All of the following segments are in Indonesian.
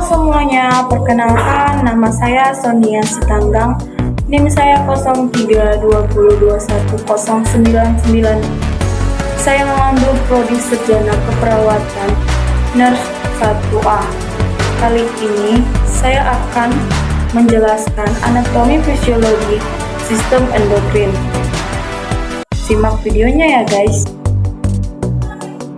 semuanya, perkenalkan nama saya Sonia Sitanggang. NIM saya 0320210099. Saya mengambil prodi Sarjana Keperawatan Nurse 1A. Kali ini saya akan menjelaskan anatomi fisiologi sistem endokrin. Simak videonya ya guys.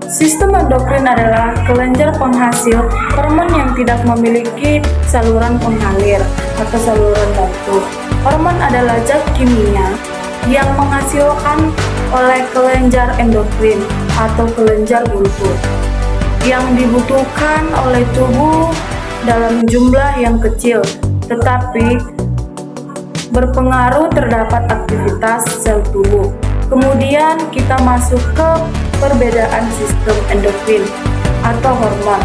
Sistem endokrin adalah kelenjar penghasil hormon yang tidak memiliki saluran pengalir atau saluran batu. Hormon adalah zat kimia yang menghasilkan oleh kelenjar endokrin atau kelenjar buntu yang dibutuhkan oleh tubuh dalam jumlah yang kecil, tetapi berpengaruh terhadap aktivitas sel tubuh. Kemudian kita masuk ke perbedaan sistem endokrin atau hormon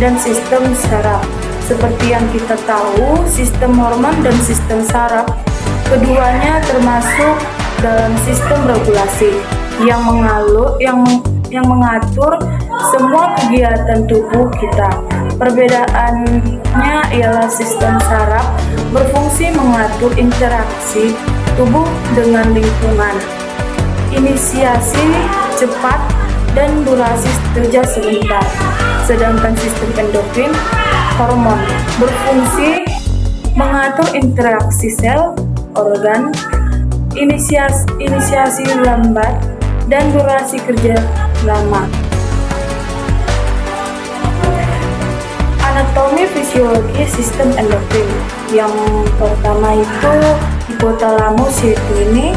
dan sistem saraf. Seperti yang kita tahu, sistem hormon dan sistem saraf keduanya termasuk dalam sistem regulasi yang mengatur semua kegiatan tubuh kita. Perbedaannya ialah sistem saraf berfungsi mengatur interaksi tubuh dengan lingkungan, inisiasi cepat dan durasi kerja sebentar. Sedangkan sistem endokrin hormon berfungsi mengatur interaksi sel, organ, inisiasi lambat dan durasi kerja lama. Anatomi fisiologi sistem endokrin. Yang pertama itu hipotalamus, yaitu ini.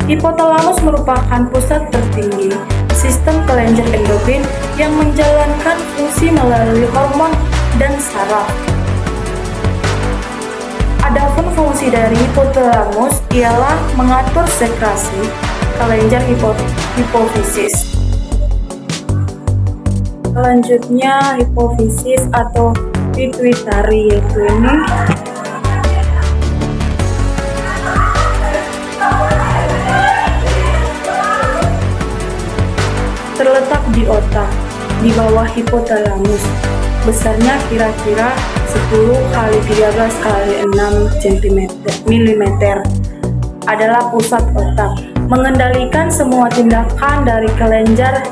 Hipotalamus merupakan pusat tertinggi sistem kelenjar endokrin yang menjalankan fungsi melalui hormon dan saraf. Adapun fungsi dari hipotalamus ialah mengatur sekresi kelenjar hipofisis. Selanjutnya hipofisis atau pituitari, yaitu ini. Terletak di otak, di bawah hipotalamus. Besarnya kira-kira 10 kali 13 kali 6 mm. Adalah pusat otak, mengendalikan semua tindakan dari kelenjar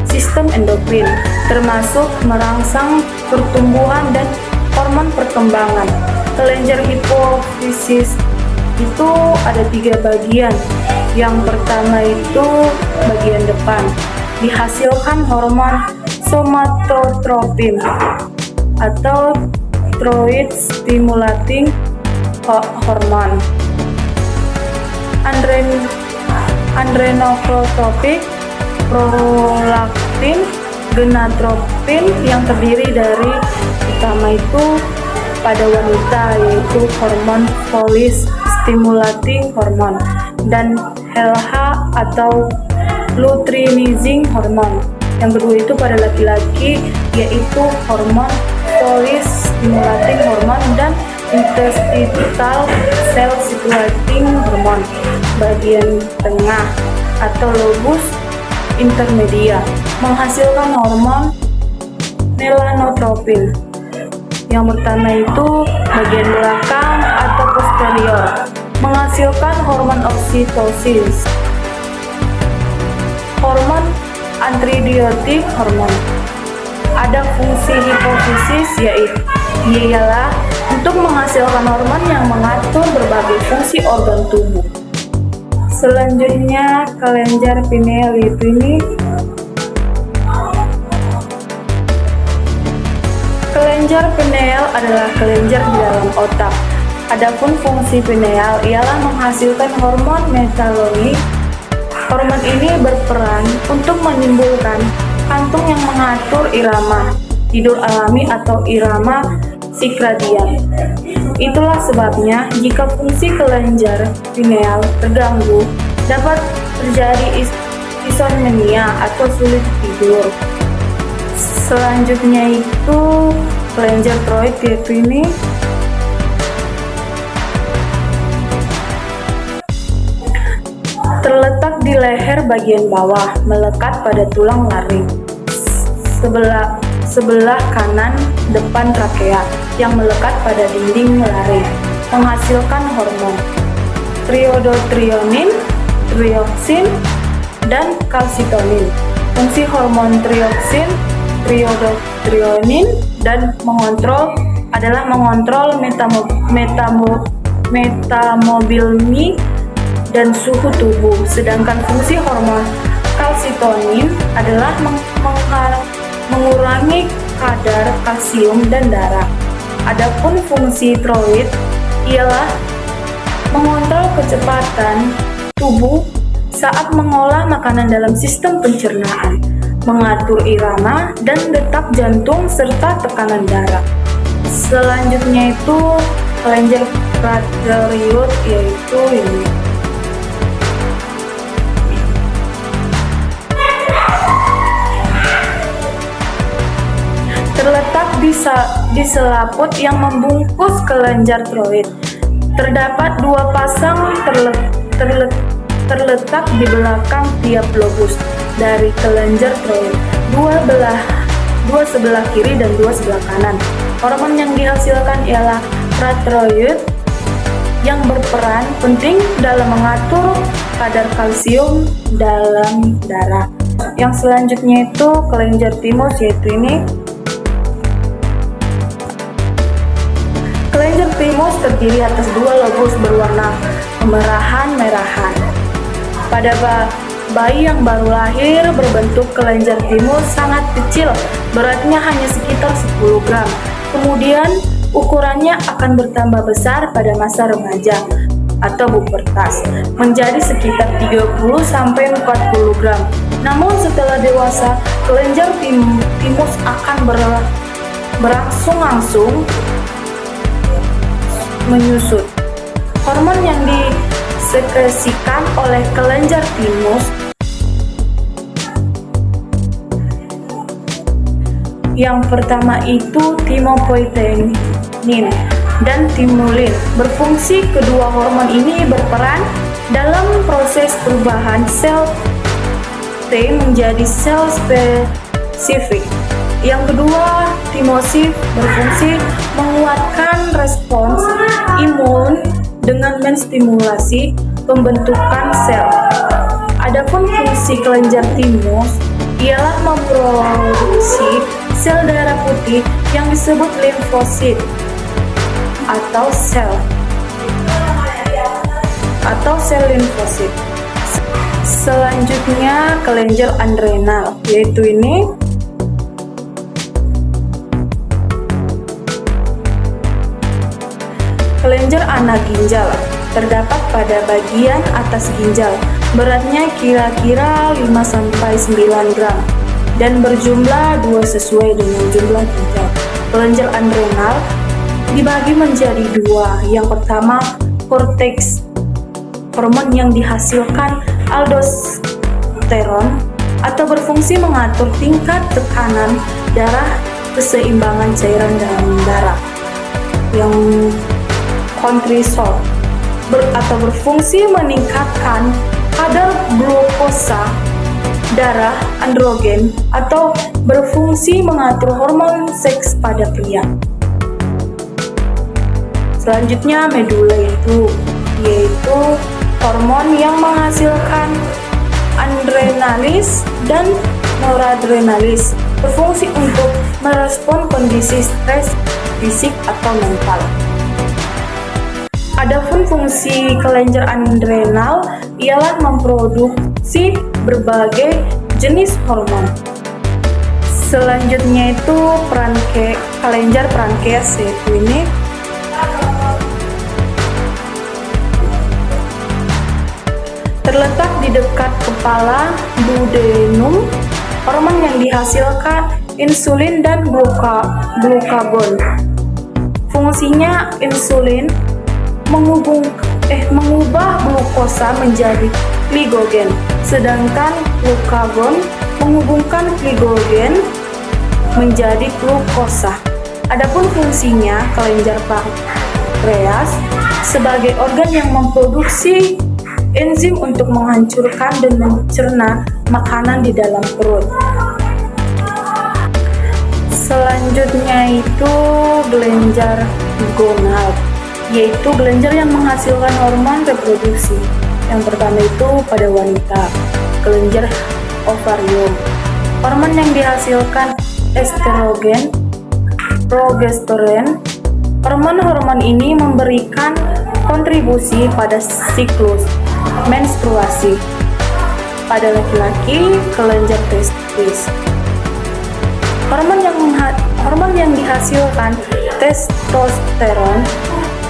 sistem endokrin, termasuk merangsang pertumbuhan dan hormon perkembangan. Kelenjar hipofisis itu ada 3 bagian. Yang pertama itu bagian depan, dihasilkan hormon somatotropin atau thyroid stimulating hormone, adrenotropin, prolaktin, gonadotropin yang terdiri dari utama itu pada wanita yaitu hormon follicle stimulating hormone dan LH atau luteinizing hormone. Yang kedua itu pada laki-laki yaitu hormon follicle stimulating hormone dan interstitial cell stimulating hormone. Bagian tengah atau lobus intermedia menghasilkan hormon melanotropin. Yang pertama itu bagian belakang atau posterior menghasilkan hormon oksitosin. Hormon antidiuretik hormon. Ada fungsi hipofisis ialah untuk menghasilkan hormon yang mengatur berbagai fungsi organ tubuh. Selanjutnya kelenjar pineal, yaitu ini. Kelenjar pineal adalah kelenjar di dalam otak. Adapun fungsi pineal ialah menghasilkan hormon metalonic. Hormon ini berperan untuk menimbulkan kantung yang mengatur irama tidur alami atau irama sirkadian. Itulah sebabnya jika fungsi kelenjar pineal terganggu, dapat terjadi insomnia atau sulit tidur. Selanjutnya itu kelenjar thyroid, yaitu ini. Terletak leher bagian bawah, melekat pada tulang laring. Sebelah kanan depan trakea yang melekat pada dinding laring, menghasilkan hormon triodotrionin, trioksin, dan kalsitonin. Fungsi hormon trioksin, triodotrionin dan adalah mengontrol metabolisme dan suhu tubuh, sedangkan fungsi hormon kalsitonin adalah mengurangi kadar kalsium dan darah. Adapun fungsi tiroid ialah mengontrol kecepatan tubuh saat mengolah makanan dalam sistem pencernaan, mengatur irama dan detak jantung serta tekanan darah. Selanjutnya itu kelenjar parathyroid, yaitu ini. Terletak di selaput yang membungkus kelenjar tiroid. Terdapat dua pasang terletak di belakang tiap lobus dari kelenjar tiroid, dua sebelah kiri dan dua sebelah kanan. Hormon yang dihasilkan ialah parathyroid yang berperan penting dalam mengatur kadar kalsium dalam darah. Yang selanjutnya itu kelenjar timus, yaitu ini. Kelenjar timus terdiri atas dua lobus berwarna kemerahan-merahan. Pada bayi yang baru lahir berbentuk kelenjar timus sangat kecil, beratnya hanya sekitar 10 gram. Kemudian ukurannya akan bertambah besar pada masa remaja atau pubertas, menjadi sekitar 30-40 gram. Namun setelah dewasa, kelenjar timus akan berangsur-angsur menyusut. Hormon yang disekresikan oleh kelenjar timus yang pertama itu thymopoietin dan thymulin. Berfungsi, kedua hormon ini berperan dalam proses perubahan sel T menjadi sel spesifik. Yang kedua, thymosin berfungsi menguatkan respons imun dengan menstimulasi pembentukan sel. Adapun fungsi kelenjar timus ialah memproduksi sel darah putih yang disebut limfosit atau sel limfosit. Selanjutnya kelenjar adrenal, yaitu ini. Kelenjar anak ginjal terdapat pada bagian atas ginjal. Beratnya kira-kira 5-9 gram dan berjumlah 2 sesuai dengan jumlah ginjal. Kelenjar adrenal dibagi menjadi dua. Yang pertama, korteks, hormon yang dihasilkan aldosteron atau berfungsi mengatur tingkat tekanan darah, keseimbangan cairan dalam darah. Yang kortisol atau berfungsi meningkatkan kadar glukosa darah, androgen atau berfungsi mengatur hormon seks pada pria. Selanjutnya medula, yaitu hormon yang menghasilkan adrenalis dan noradrenalis, berfungsi untuk merespon kondisi stres fisik atau mental. Adapun fungsi kelenjar adrenal ialah memproduksi berbagai jenis hormon. Selanjutnya itu kelenjar pankreas, yaitu ini. Terletak di dekat kepala duodenum. Hormon yang dihasilkan insulin dan glukagon. Fungsinya insulin mengubah glukosa menjadi glikogen, sedangkan glukagon menghubungkan glikogen menjadi glukosa. Adapun fungsinya, kelenjar pankreas sebagai organ yang memproduksi enzim untuk menghancurkan dan mencerna makanan di dalam perut. Selanjutnya itu kelenjar gonad, yaitu kelenjar yang menghasilkan hormon reproduksi. Yang pertama itu pada wanita, kelenjar ovarium. Hormon yang dihasilkan estrogen, progesteron. Hormon-hormon ini memberikan kontribusi pada siklus menstruasi. Pada laki-laki, kelenjar testis. Hormon yang dihasilkan testosteron.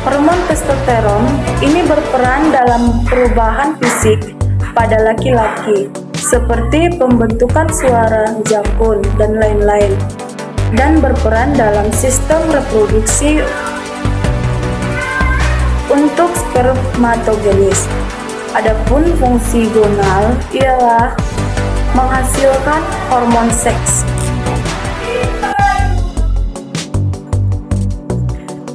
Hormon testosteron ini berperan dalam perubahan fisik pada laki-laki, seperti pembentukan suara, jakun, dan lain-lain, dan berperan dalam sistem reproduksi untuk spermatogenis. Adapun fungsi gonal ialah menghasilkan hormon seks.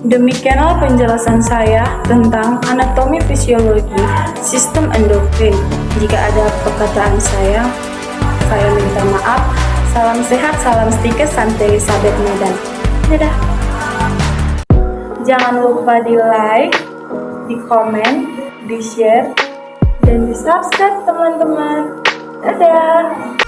Demikianlah penjelasan saya tentang anatomi fisiologi sistem endokrin. Jika ada perkataan saya minta maaf. Salam sehat, salam stikes, Santi Elizabeth Medan. Dadah. Jangan lupa di like, di komen, di share, dan di subscribe teman-teman. Dadah.